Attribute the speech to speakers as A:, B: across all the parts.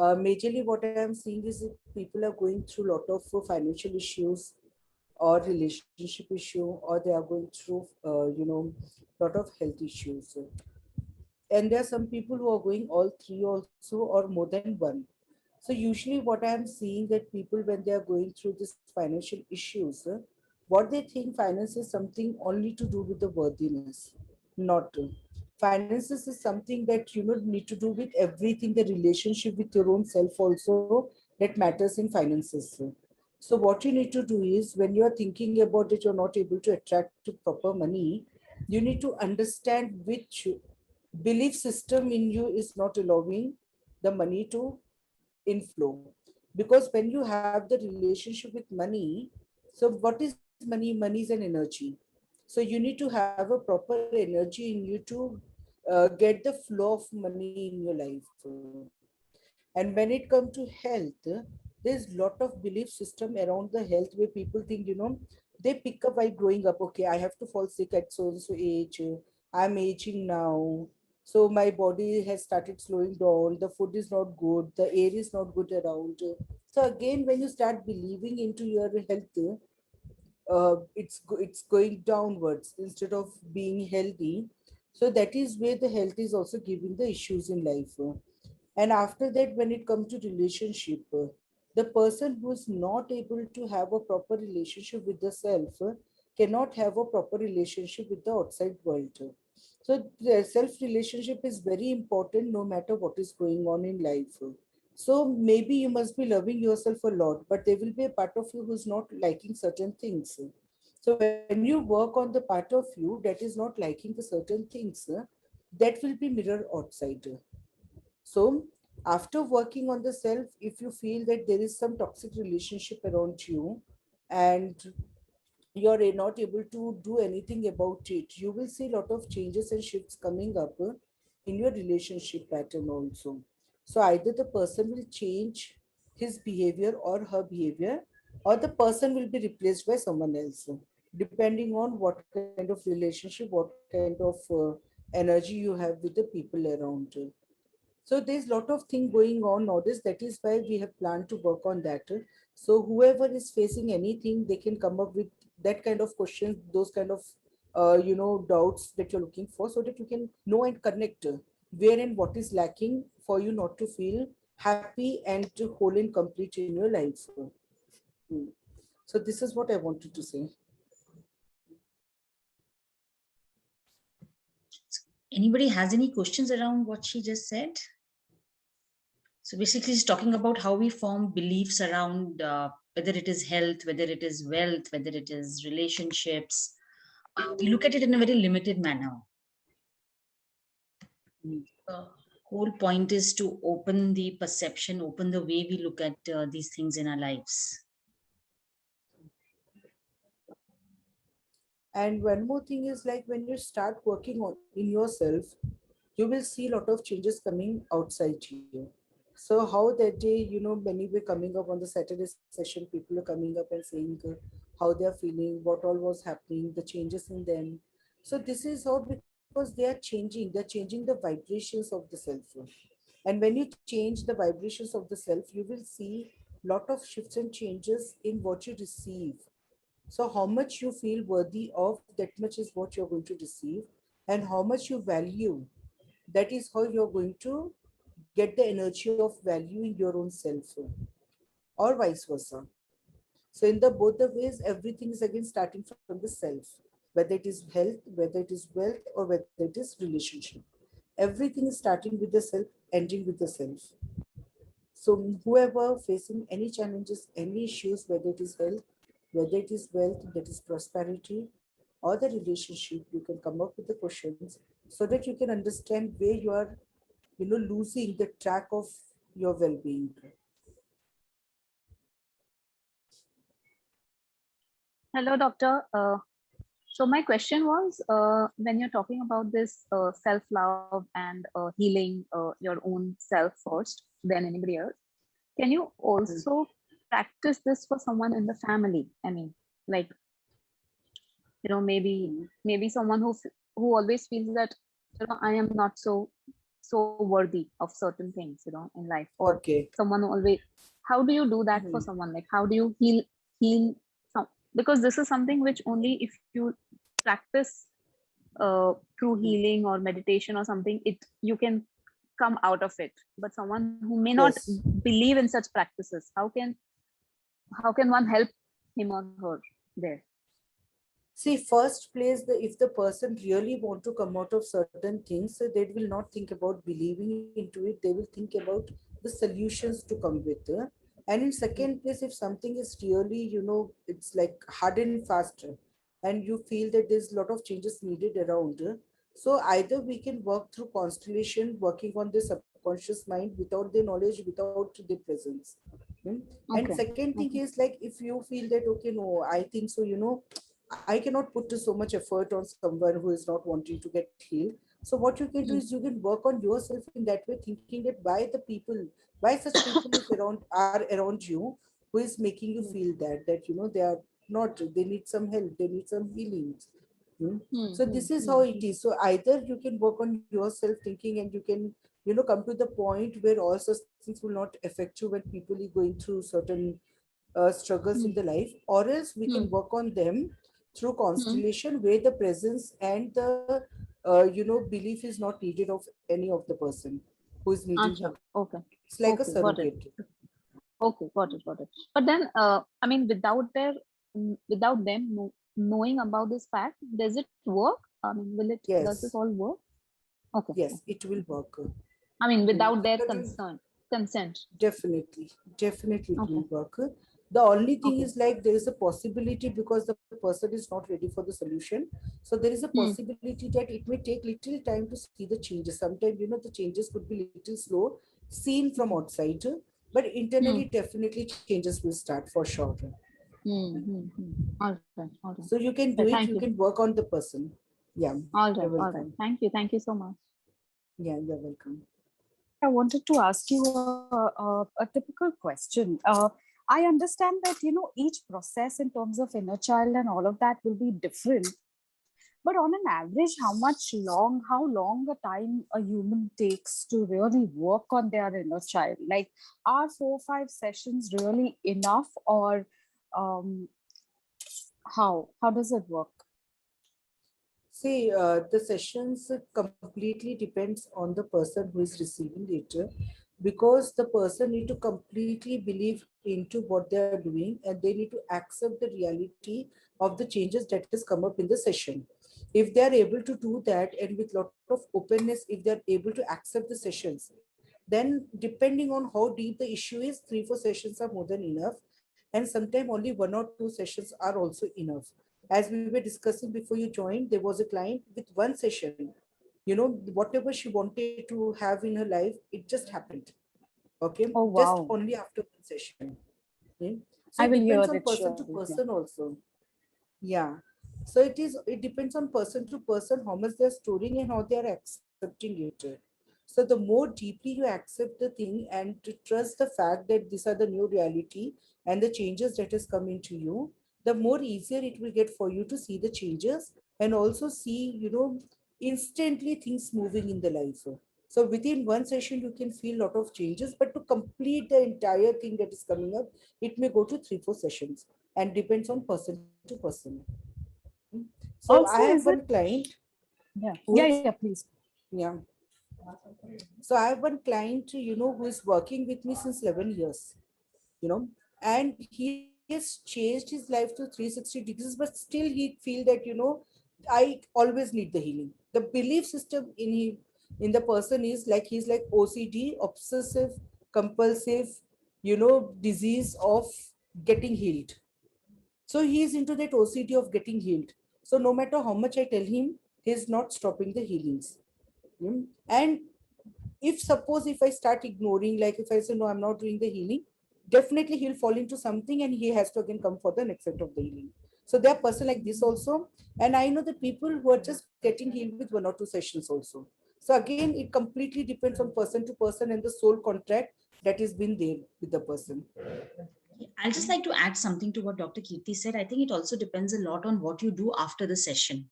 A: majorly what I'm seeing is that people are going through a lot of financial issues or relationship issue, or they are going through lot of health issues. And there are some people who are going all three also, or more than one. So usually what I am seeing that people, when they are going through this financial issues, what they think finance is something only to do with the worthiness. Not finances is something that need to do with everything, the relationship with your own self also, that matters in finances. So what you need to do is, when you are thinking about it, you're not able to attract to proper money, you need to understand which belief system in you is not allowing the money to inflow. Because when you have the relationship with money, so what is money? Money is an energy. So you need to have a proper energy in you to get the flow of money in your life. And when it comes to health, there's lot of belief system around the health where people think, they pick up while growing up. Okay, I have to fall sick at so and so age. I'm aging now. So my body has started slowing down. The food is not good. The air is not good around. So again, when you start believing into your health, it's going downwards instead of being healthy. So that is where the health is also giving the issues in life. And after that, when it comes to relationship, the person who is not able to have a proper relationship with the self cannot have a proper relationship with the outside world. So the self relationship is very important no matter what is going on in life. So maybe you must be loving yourself a lot, but there will be a part of you who's not liking certain things. So when you work on the part of you that is not liking the certain things, that will be mirror outside. So after working on the self, if you feel that there is some toxic relationship around you and you're not able to do anything about it, you will see a lot of changes and shifts coming up in your relationship pattern also. So either the person will change his behavior or her behavior, or the person will be replaced by someone else, depending on what kind of relationship, what kind of energy you have with the people around. So there's a lot of thing going on nowadays. That is why we have planned to work on that. So whoever is facing anything, they can come up with that kind of questions, those kind of doubts that you're looking for, so that you can know and connect where and what is lacking for you not to feel happy and whole and complete in your life. Hmm. So this is what I wanted to say.
B: Anybody has any questions around what she just said? So basically, she's talking about how we form beliefs around whether it is health, whether it is wealth, whether it is relationships. We look at it in a very limited manner.
A: Hmm.
B: The whole point is to open the perception, open the way we look at these things in our lives.
A: And one more thing is, like, when you start working on in yourself, you will see a lot of changes coming outside you. So how that day, when you were coming up on the Saturday session, people are coming up and saying how they are feeling, what all was happening, the changes in them. So this is how, because they're changing the vibrations of the self. And when you change the vibrations of the self, you will see lot of shifts and changes in what you receive. So how much you feel worthy of, that much is what you're going to receive. And how much you value, that is how you're going to get the energy of valuing your own self, or vice versa. So in the both the ways, everything is again starting from the self, whether it is health, whether it is wealth, or whether it is relationship. Everything is starting with the self, ending with the self. So whoever facing any challenges, any issues, whether it is health, whether it is wealth, that is prosperity, or the relationship, you can come up with the questions so that you can understand where you are, losing the track of your well-being.
C: Hello, doctor. So my question was, when you're talking about this self-love and healing your own self first, then anybody else, can you also practice this for someone in the family? I mean, like, maybe someone who always feels that I am not so so worthy of certain things, in life, or
A: Okay.
C: someone always, how do you do that for
A: Mhm.
C: someone? Like, how do you heal some, because this is something which only if you practice through
A: Mhm.
C: healing or meditation or something, it you can come out of it. But someone who may not
A: Yes.
C: believe in such practices, how can one help him or her there?
A: See, first place, if the person really want to come out of certain things, so they will not think about believing into it. They will think about the solutions to come with. And in second place, if something is really, it's like hard and fast, and you feel that there's a lot of changes needed around. So either we can work through constellation, working on the subconscious mind without their knowledge, without their presence. Hmm? And
C: Okay.
A: second thing
C: Okay.
A: is like if you feel that okay, no, I think so, I cannot put so much effort on someone who is not wanting to get healed. So what you can do
C: Mm,
A: is you can work on yourself in that way, thinking that why such people are around you, who is making you
C: mm,
A: feel that they are not, they need some help, they need some healings. Hmm?
C: mm,
A: So
C: mm,
A: this is how
C: mm,
A: it is. So either you can work on yourself thinking, and you can come to the point where all such things will not affect you when people are going through certain struggles in
C: mm,
A: the life, or else we can
C: mm,
A: work on them through
C: mm.
A: constellation where the presence and the belief is not needed of any of the person who is needing help.
C: Acha. Okay.
A: It's like a
C: Okay. Got it.
A: surrogate.
C: Okay. Got it. Got it. But then, I mean, without them knowing about this fact, does it work? I mean, does this
A: Yes,
C: all work? Okay.
A: yes,
C: Okay.
A: it will
C: Okay.
A: work.
C: I mean, without their
A: Certain,
C: consent.
A: definitely, definitely it
C: Okay.
A: will work. The only thing
C: Okay.
A: is like there is a possibility, because the person is not ready for the solution. So there is a
C: Hmm.
A: possibility that it may take little time to see the changes. Sometimes the changes could be little slow, seen from
C: Hmm.
A: outside, but internally
C: Hmm.
A: definitely changes will start for sure.
C: Hmm. Hmm. Hmm. All right. All right.
A: So you can
C: Yeah,
A: do it.
C: thank
A: You
C: you.
A: can work on the person. Yeah,
C: All
A: you're
C: right. All right.
A: welcome.
C: Thank you. Thank you so much.
A: Yeah, you're welcome.
D: I wanted to ask you a typical question. I understand that each process in terms of inner child and all of that will be different. But on an average, how long a time a human takes to really work on their inner child? Like, are 4 or 5 sessions really enough, or um, how does it work?
A: See, the sessions completely depends on the person who is receiving it, because the person need to completely believe into what they are doing, and they need to accept the reality of the changes that has come up in the session. If they are able to do that, and with lot of openness, if they are able to accept the sessions, then depending on how deep the issue is, 3 4 sessions are more than enough, and sometimes only 1 or 2 sessions are also enough. As we were discussing before you joined, there was a client with 1 session. Whatever she wanted to have in her life, it just happened. Okay,
D: Oh,
A: just
D: wow.
A: only after 1 session. Okay? So
D: I
A: it
D: will
A: depends
D: hear
A: on
D: it
A: person to
D: surely. Yeah.
A: person also. Yeah. So it depends on person to person how much they're storing and how they are accepting it. So the more deeply you accept the thing and to trust the fact that these are the new reality and the changes that has come into you, the more easier it will get for you to see the changes, and also see, instantly things moving in the life. So within 1 session, you can feel a lot of changes, but to complete the entire thing that is coming up, it may go to 3 4 sessions, and depends on person to person. Mm. So I
D: Also,
A: have
D: is
A: one
D: it?
A: client
D: Yeah.
A: who
D: Yeah.
A: is,
D: Yeah. Please.
A: yeah. So I have one client, who is working with me since 11 years, and he has changed his life to 360 degrees, but still he feel that, I always need the healing. The belief system in the person is like he's like OCD, obsessive compulsive, disease of getting healed. So he is into that OCD of getting healed. So no matter how much I tell him, he's not stopping the healings. And if suppose if I start ignoring, like if I say no, I'm not doing the healing, definitely he'll fall into something and he has to again come for the next set of the healing. So there are person like this also. And I know the people who are just getting healed with 1 or 2 sessions also. So again, it completely depends on person to person and the soul contract that has been there with the person.
B: I'll just like to add something to what Dr. Kirti said. I think it also depends a lot on what you do after the session.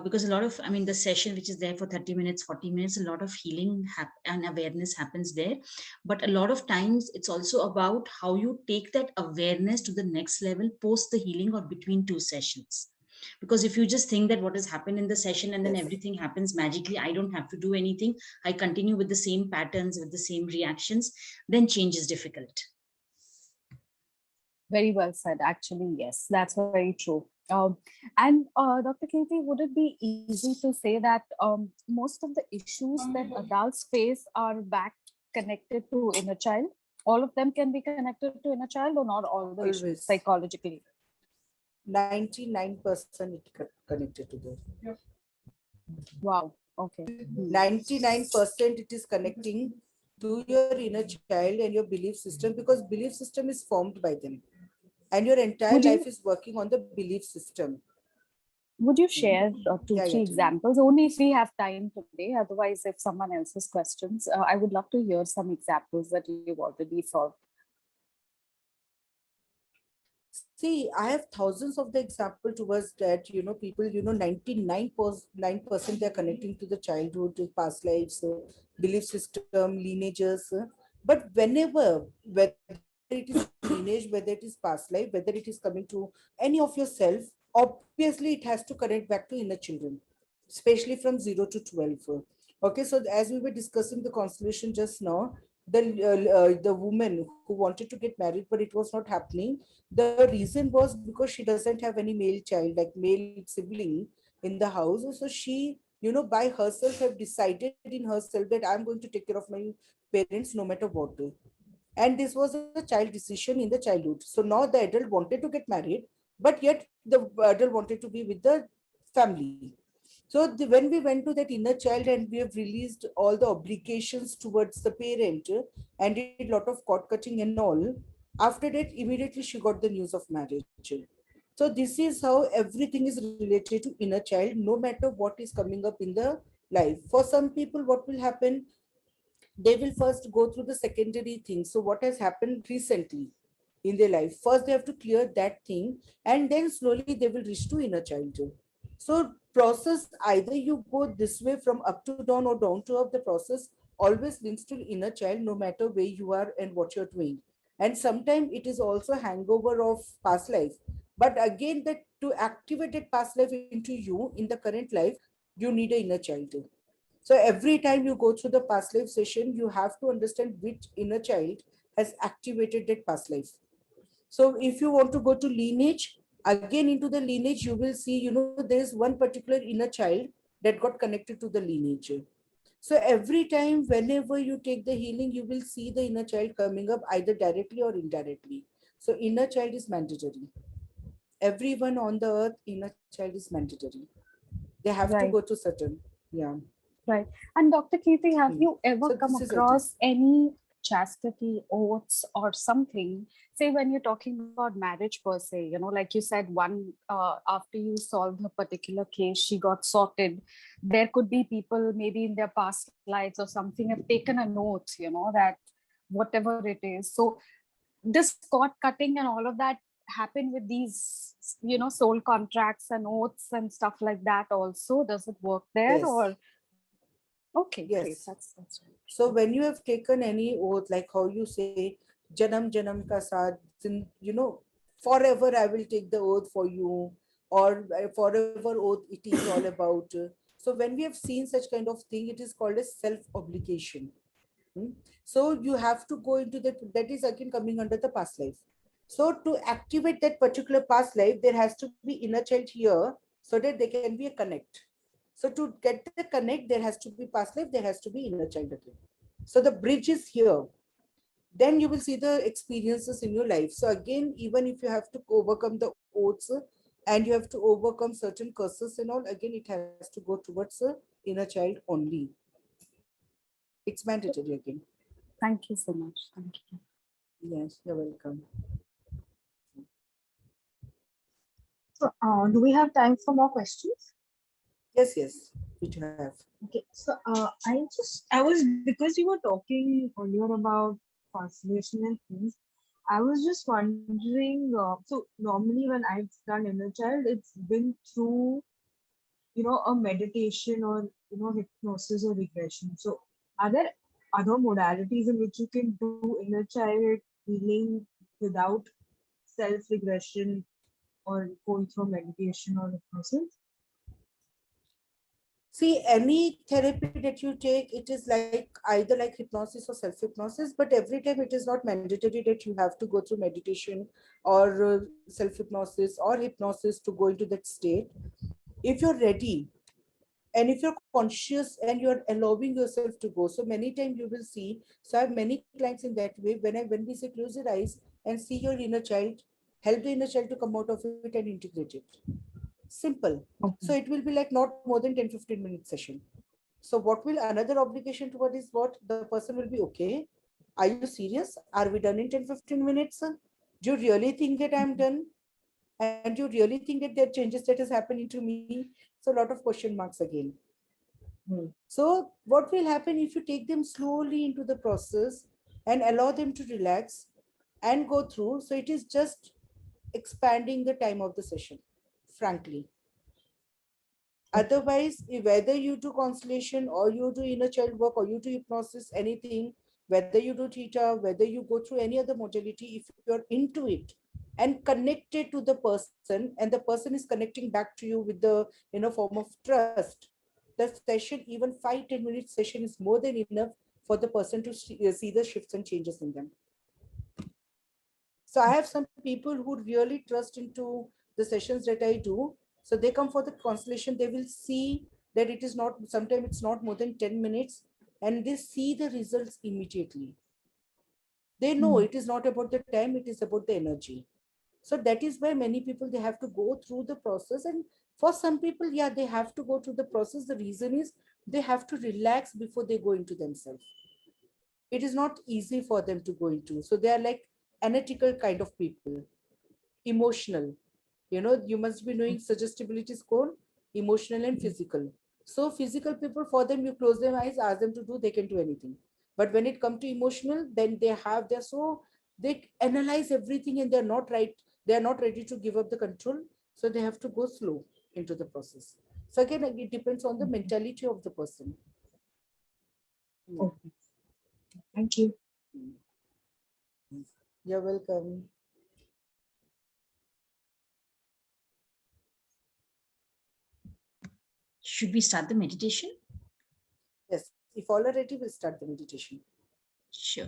B: because a lot of, I mean, the session which is there for 30 minutes, 40 minutes, a lot of healing and awareness happens there. But a lot of times it's also about how you take that awareness to the next level post the healing or between two sessions. Because if you just think that what has happened in the session and then
A: Yes.
B: everything happens magically, I don't have to do anything, I continue with the same patterns, with the same reactions, then change is difficult.
D: Very well said. Actually, yes, that's very true. And Dr. Kirti, would it be easy to say that most of the issues that adults face are back connected to inner child? All of them can be connected to inner child, or not all the issues
A: Always.
D: psychologically?
A: 99% it connected to that.
D: Wow. Okay.
A: 99% it is connecting to your inner child and your belief system, because belief system is formed by them, and your entire
D: Would you
A: life is working on the belief system.
D: would you share two,
A: Yeah,
D: three
A: yeah.
D: examples? Only if we have time today. Otherwise, if someone else's questions, I would love to hear some examples that you've already solved.
A: See, I have thousands of the example towards that, people, 99.9% they're connecting to the childhood, to past lives, belief system, lineages. But whether it is lineage, whether it is past life, whether it is coming to any of yourself, obviously it has to connect back to inner children, especially from 0 to 12. Okay, so as we were discussing the constellation just now, the woman who wanted to get married, but it was not happening. The reason was because she doesn't have any male child, like male sibling in the house. So she, by herself have decided in herself that I'm going to take care of my parents no matter what. And this was a child decision in the childhood. So now the adult wanted to get married, but yet the adult wanted to be with the family. So when we went to that inner child and we have released all the obligations towards the parent, and did a lot of cord cutting and all, after that immediately she got the news of marriage. So this is how everything is related to inner child, no matter what is coming up in the life. For some people, what will happen? They will first go through the secondary things. So what has happened recently in their life? First, they have to clear that thing, and then slowly they will reach to inner child. So process, either you go this way from up to down or down to up, the process always links to inner child, no matter where you are and what you're doing. And sometimes it is also hangover of past life. But again, that to activate that past life into you in the current life, you need an inner child. So every time you go through the past life session, you have to understand which inner child has activated that past life. So if you want to go to lineage, again into the lineage, you will see, there is one particular inner child that got connected to the lineage. So every time, whenever you take the healing, you will see the inner child coming up either directly or indirectly. So inner child is mandatory. Everyone on the earth, inner child is mandatory. They have to go
D: Right.
A: to certain, yeah.
D: Right. And Dr. Kirti, have
A: Hmm.
D: you ever
A: So
D: come
A: this is it.
D: across any chastity oaths or something? Say, when you're talking about marriage per se, like you said, one after you solved a particular case, she got sorted. There could be people maybe in their past lives or something have taken an oath, that whatever it is. So this cord cutting and all of that happen with these, soul contracts and oaths and stuff like that also? Does it work there,
A: Yes.
D: or? Okay, great.
A: Yes.
D: That's
A: So when you have taken any oath, like how you say, Janam Janam ka saath, forever I will take the oath for you, or forever oath it is all about. So when we have seen such kind of thing, it is called as self-obligation. Hmm? So you have to go into that. That is again coming under the past life. So to activate that particular past life, there has to be inner child here so that there can be a connect. So to get the connect, there has to be past life, there has to be inner child again. So the bridge is here. Then you will see the experiences in your life. So again, even if you have to overcome the oaths, and you have to overcome certain curses and all, again it has to go towards inner child only. It's mandatory again.
D: Thank you so much. Thank you.
A: Yes, you're welcome.
E: So, do we have time for more questions?
A: Yes, we do have.
E: Okay, so I was, because you were talking earlier about constellation and things, I was just wondering. So normally when I've done inner child, it's been through a meditation or hypnosis or regression. So are there other modalities in which you can do inner child healing without self regression or going through meditation or hypnosis?
A: See, any therapy that you take, it is like either like hypnosis or self hypnosis, but every time it is not mandatory that you have to go through meditation or self hypnosis or hypnosis to go into that state. If you're ready and if you're conscious and you're allowing yourself to go, so many times you will see. So I have many clients in that way. When we say close your eyes and see your inner child, help the inner child to come out of it and integrate it. Simple. So
E: Okay.
A: it will be like not more than 10-15 minute session. So what will another obligation toward is what the person will be okay. Are you serious? Are we done in 10-15 minutes? Do you really think that I'm
E: Mhm.
A: done? And you really think that there are changes that is happening to me? So a lot of question marks again.
E: Hmm.
A: So what will happen if you take them slowly into the process and allow them to relax and go through? So it is just expanding the time of the session, frankly.
E: Okay.
A: Otherwise, whether you do constellation or you do inner child work or you do hypnosis, anything, whether you do theta, whether you go through any other modality, if you're into it and connected to the person and the person is connecting back to you with the form of trust, the session, even 5-10 minute session is more than enough for the person to see the shifts and changes in them. So I have some people who really trust into the sessions that I do. So they come for the constellation, they will see that it is not, sometimes it's not more than 10 minutes, and they see the results immediately. They know
E: Hmm.
A: it is not about the time, it is about the energy. So that is why many people, they have to go through the process. And for some people, yeah, they have to go through the process. The reason is they have to relax before they go into themselves. It is not easy for them to go into. So they are like analytical kind of people, emotional. You must be knowing suggestibility score, emotional and physical. So physical people, for them, you close their eyes, ask them to do, they can do anything. But when it comes to emotional, then they're so, they analyze everything and they're not right. They're not ready to give up the control. So they have to go slow into the process. So again, it depends on the
E: Okay.
A: mentality of the person. Mm.
E: Okay. Thank you.
A: You're welcome.
B: Should we start the meditation?
A: Yes, if all are ready, we'll start the meditation.
B: Sure.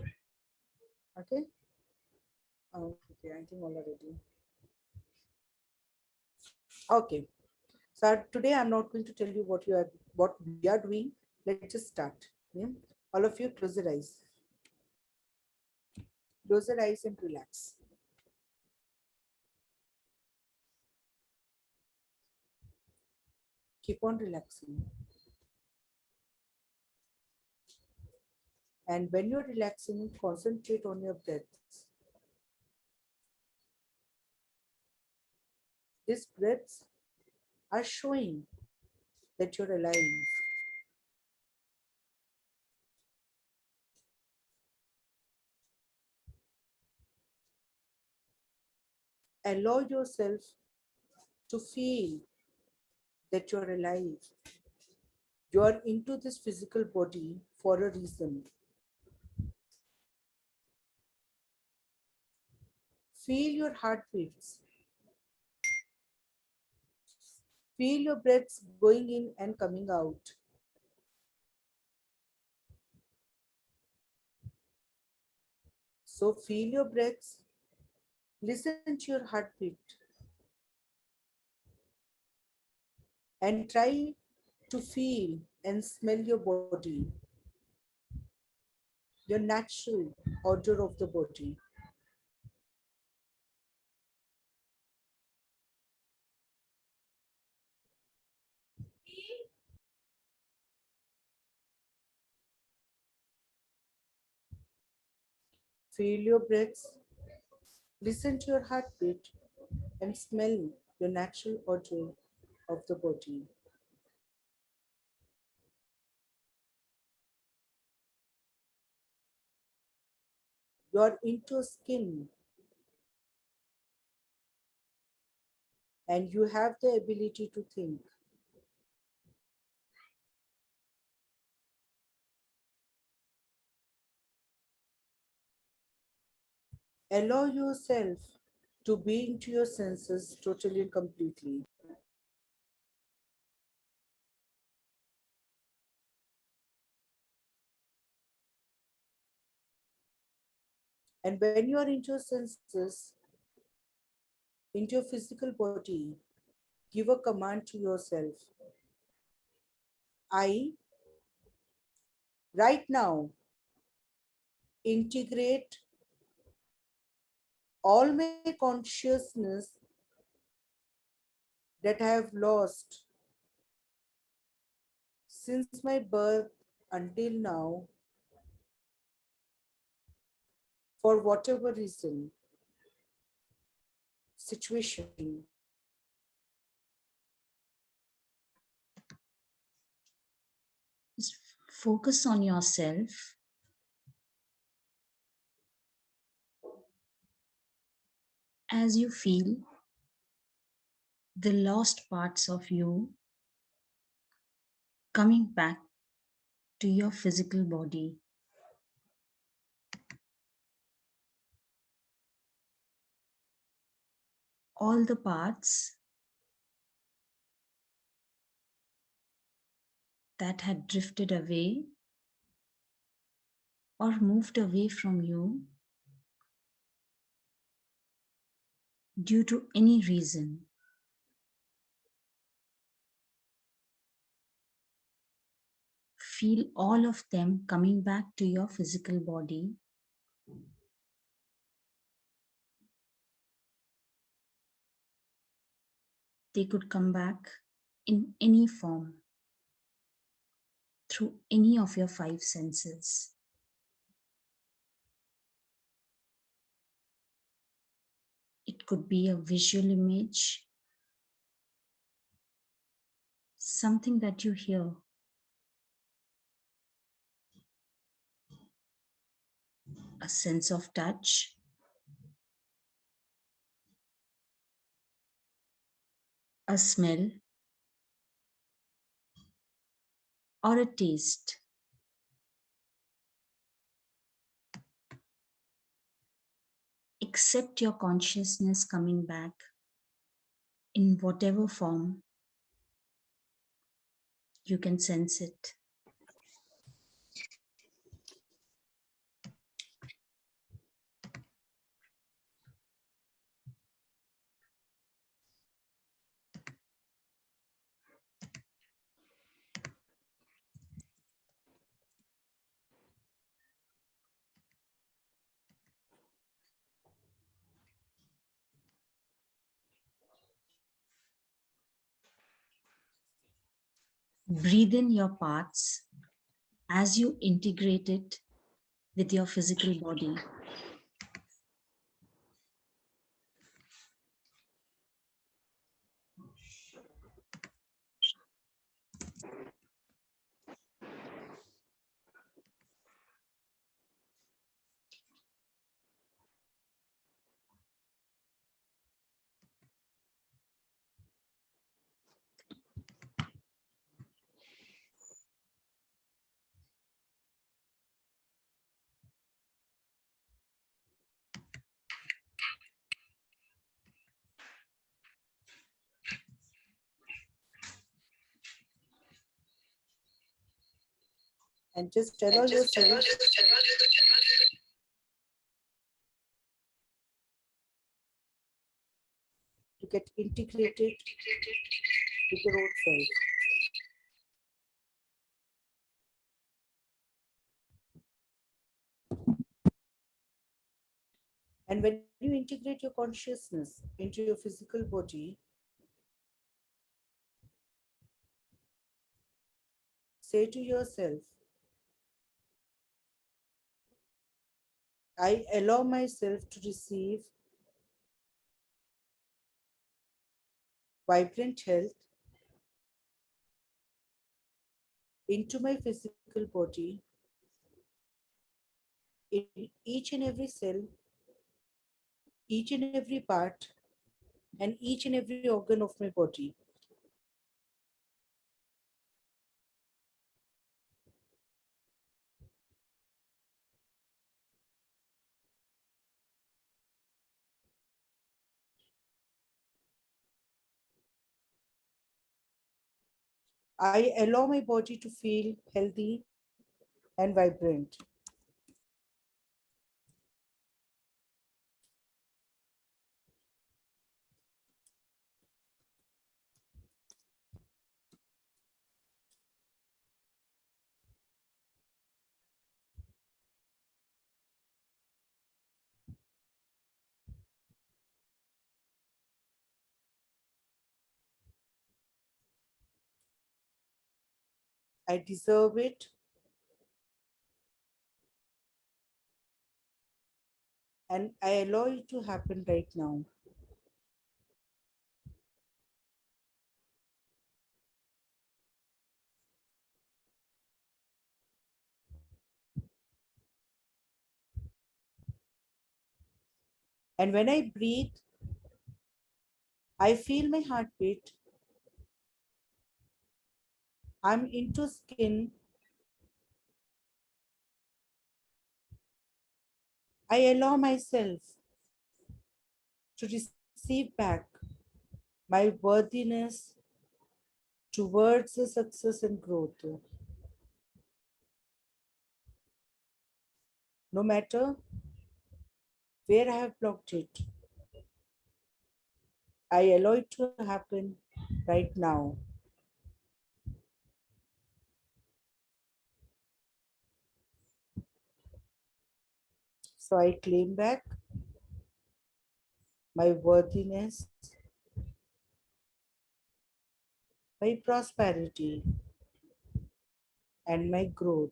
A: Okay. Okay, I think all are ready. Okay. So today I'm not going to tell you what we are doing. Let's just start. Yeah. All of you close your eyes. Close your eyes and relax. Keep on relaxing. And when you're relaxing, concentrate on your breaths. These breaths are showing that you're alive. Allow yourself to feel that you're alive. You are into this physical body for a reason. Feel your heartbeats. Feel your breaths going in and coming out. So feel your breaths, listen to your heartbeat, and try to feel and smell your body, your natural odor of the body. Feel your breaths, listen to your heartbeat, and smell your natural odor of the body. You are into skin, and you have the ability to think. Allow yourself to be into your senses totally and completely. And when you are into your senses, into your physical body, give a command to yourself. I, right now, integrate all my consciousness that I have lost since my birth until now, for whatever reason, situation.
B: Just focus on yourself as you feel the lost parts of you coming back to your physical body. All the parts that had drifted away or moved away from you due to any reason. Feel all of them coming back to your physical body. They could come back in any form through any of your five senses. It could be a visual image, something that you hear, a sense of touch, a smell, or a taste. Accept your consciousness coming back in whatever form you can sense it. Breathe in your parts as you integrate it with your physical body.
A: And just allow yourself to get integrated with your own self. And when you integrate your consciousness into your physical body, say to yourself, I allow myself to receive vibrant health into my physical body, in each and every cell, each and every part, and each and every organ of my body. I allow my body to feel healthy and vibrant. I deserve it, and I allow it to happen right now. And when I breathe, I feel my heartbeat. I'm into skin. I allow myself to receive back my worthiness towards the success and growth. No matter where I have blocked it, I allow it to happen right now. So I claim back my worthiness, my prosperity, and my growth.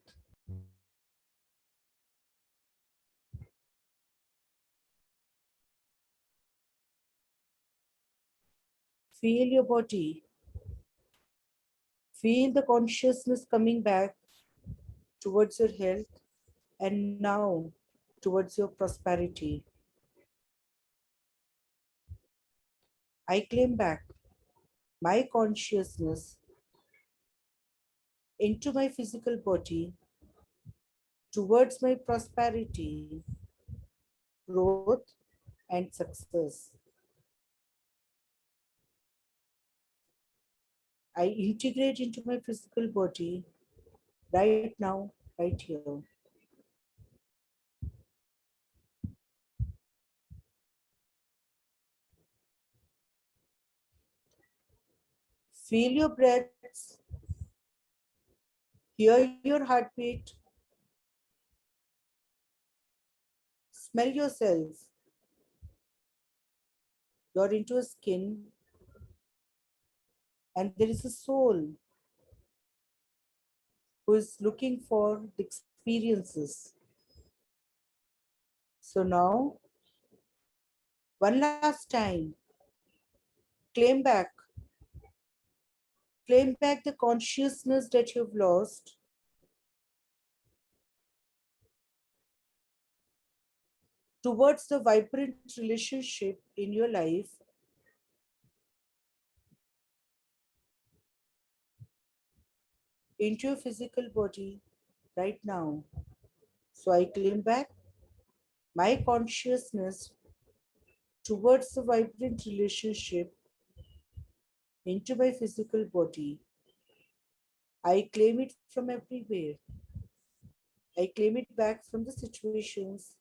A: Feel your body. Feel the consciousness coming back towards your health and now towards your prosperity. I claim back my consciousness into my physical body towards my prosperity, growth, and success. I integrate into my physical body right now, right here. Feel your breaths, hear your heartbeat, smell yourself. You're into a skin, and there is a soul who is looking for the experiences. So now, one last time, claim back. Claim back the consciousness that you've lost. Towards the vibrant relationship in your life, into your physical body right now. So I claim back my consciousness towards the vibrant relationship into my physical body. I claim it from everywhere. I claim it back from the situations,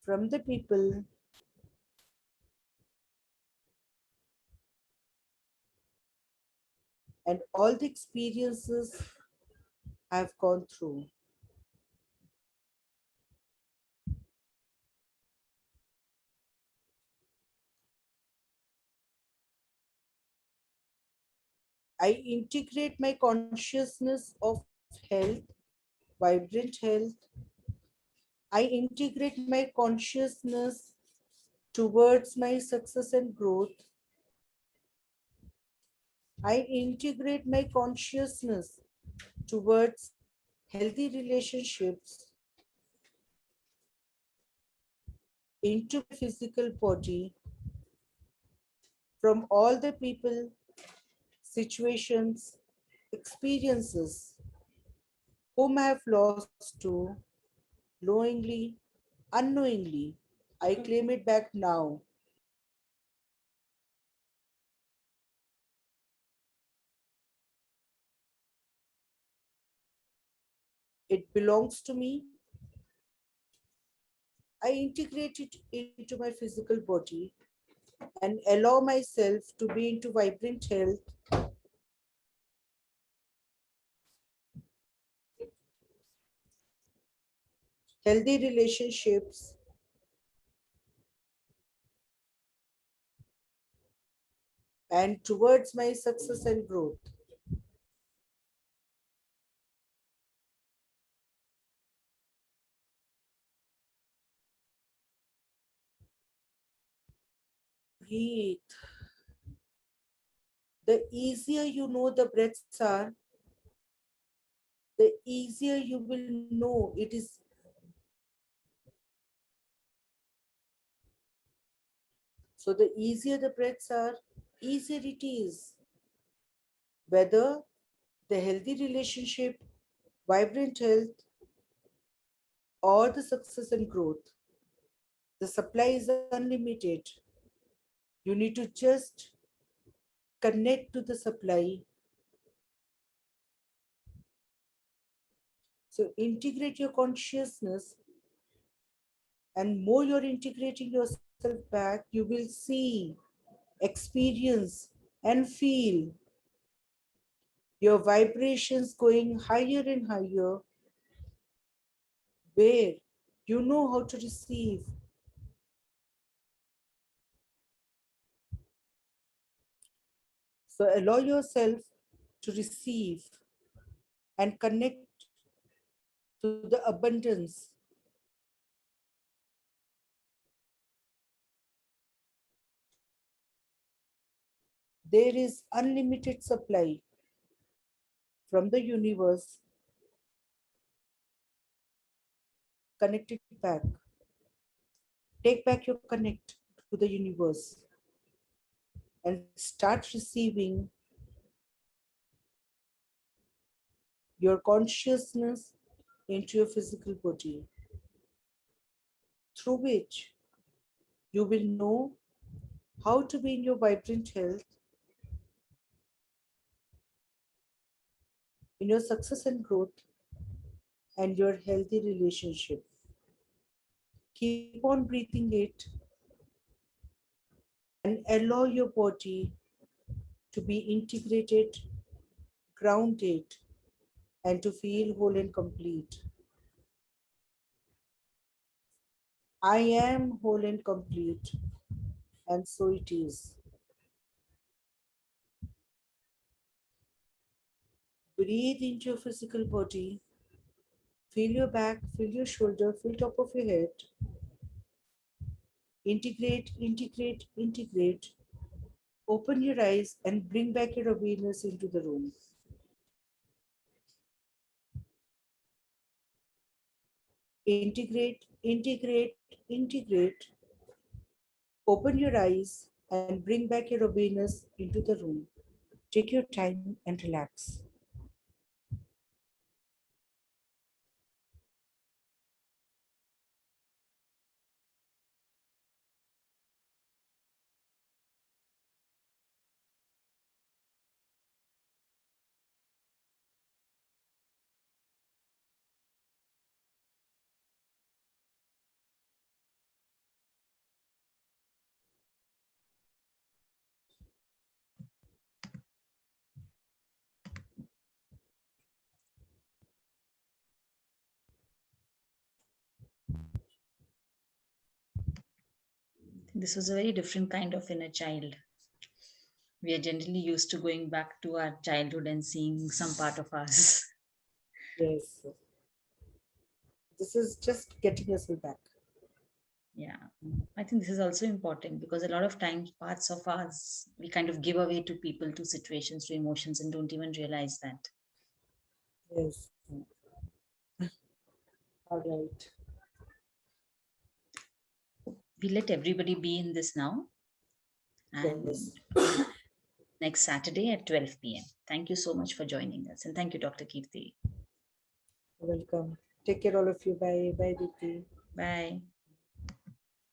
A: from the people, and all the experiences I've gone through. I integrate my consciousness of health, vibrant health. I integrate my consciousness towards my success and growth. I integrate my consciousness towards healthy relationships into my physical body from all the people, situations, experiences whom I have lost to knowingly, unknowingly. I claim it back now. It belongs to me. I integrate it into my physical body and allow myself to be into vibrant health, healthy relationships, and towards my success and growth. Breathe. The easier you know the breaths are, the easier you will know it is. So the easier the breaths are, easier it is. Whether the healthy relationship, vibrant health, or the success and growth, the supply is unlimited. You need to just connect to the supply. So integrate your consciousness, and more you're integrating yourself back, you will see, experience, and feel your vibrations going higher and higher, where you know how to receive. So allow yourself to receive and connect to the abundance. There is unlimited supply from the universe. Connect it back. Take back your connect to the universe and start receiving your consciousness into your physical body, through which you will know how to be in your vibrant health, in your success and growth, and your healthy relationship. Keep on breathing it and allow your body to be integrated, grounded, and to feel whole and complete. I am whole and complete, and so it is. Breathe into your physical body. Feel your back, feel your shoulder, feel top of your head. Integrate, integrate, integrate. Open your eyes and bring back your awareness into the room. Integrate, integrate, integrate. Open your eyes and bring back your awareness into the room. Take your time and relax.
B: This was a very different kind of inner child. We are generally used to going back to our childhood and seeing some part of us.
A: Yes. This is just getting yourself back.
B: Yeah, I think this is also important because a lot of times parts of us we kind of give away to people, to situations, to emotions, and don't even realize that.
A: Yes. All right.
B: We let everybody be in this now,
A: Yes.
B: and next Saturday at 12 p.m. Thank you so much for joining us, and thank you, Dr. Kirti.
A: Welcome. Take care, all of you. Bye. Bye, Diti.
B: Bye.